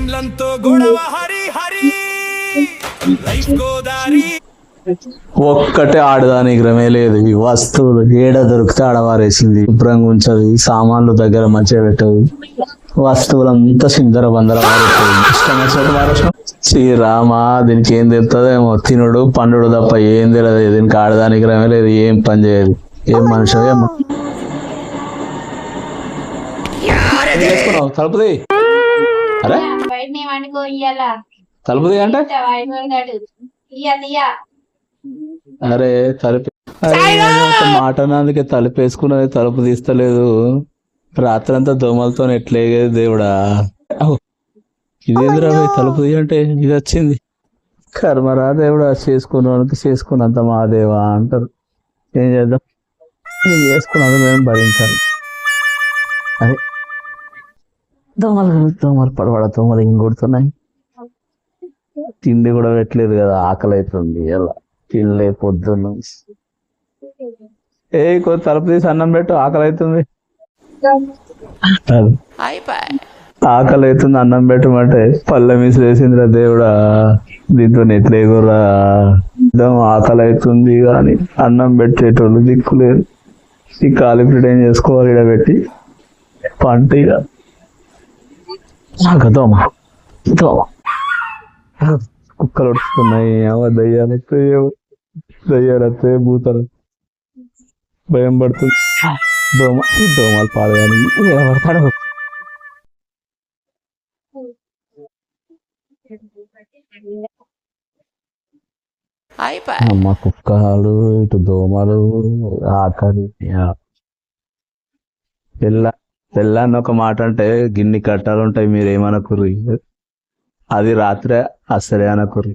పెండ్లంతో గొడవ హరి హరి లైఫ్ గోదారి. ఒక్కటే ఆడదాని గ్రమే లేదు. ఈ వస్తువులు ఏడ దొరికితే ఆడవారేసింది. శుభ్రంగా ఉంచదు, సామాన్లు దగ్గర మంచిగా పెట్టదు, వస్తువులంతా సిందర బందర శ్రీరామా. దీనికి ఏం తెలుస్తుందేమో, తినుడు పండుడు తప్ప ఏం తెలియదు. దీనికి ఆడదాని గ్రమే లేదు, ఏం పని చేయదు, ఏం మనిషి ఏమో. తలుపుది, అరే తలుపుది అంటే అరే తలుపు మాట అందుకే తలుపు వేసుకున్నది, తలుపు తీస్తలేదు. రాత్రంతా దోమలతో ఎట్లేగేది దేవుడా. ఇదేంద్రా తలుపు అంటే ఇది వచ్చింది. కర్మరా దేవుడా, చేసుకున్నానికి చేసుకున్నంత మాదేవా అంటారు. ఏం చేద్దాం, నేను చేసుకున్నది మేము భరించాలి. అదే దోమలు పడబడ దోమలు ఇంకొడుతున్నాయి. తిండి కూడా పెట్టలేదు కదా, ఆకలి అవుతుంది. ఎలా తినలే పొద్దున్న. కొంత తలుపు తీసి అన్నం పెట్టు, ఆకలి అవుతుంది. ఆకలి అవుతుంది అన్నం పెట్టమంటే పళ్ళె మిసిరేసిందిరా దేవుడా. దీంతో ఎట్లేగురా, ఆకలి అవుతుంది కానీ అన్నం పెట్టేటోళ్ళు దిక్కులేరు. ఈ కాలిఫ్రెడ్ ఏం చేసుకోవాలి, ఇక్కడ పెట్టి పంట ఇక దోమ కుక్కలు వస్తున్నాయి. దయ్యాలతే భూతాలు భయం పడుతుంది. ఈ దోమలు పాడగాని పడతాడు. అమ్మ కుక్కలు, ఇటు దోమలు, ఆకలి. తెల్లాన్ని ఒక మాట అంటే గిన్ని కట్టాలు ఉంటాయి, మీరేమనుకుర్రి. అది రాత్రే అసలే అనుకుర్రి.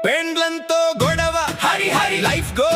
పెండ్లంతో గొడవ హరి హరి లైఫ్ గో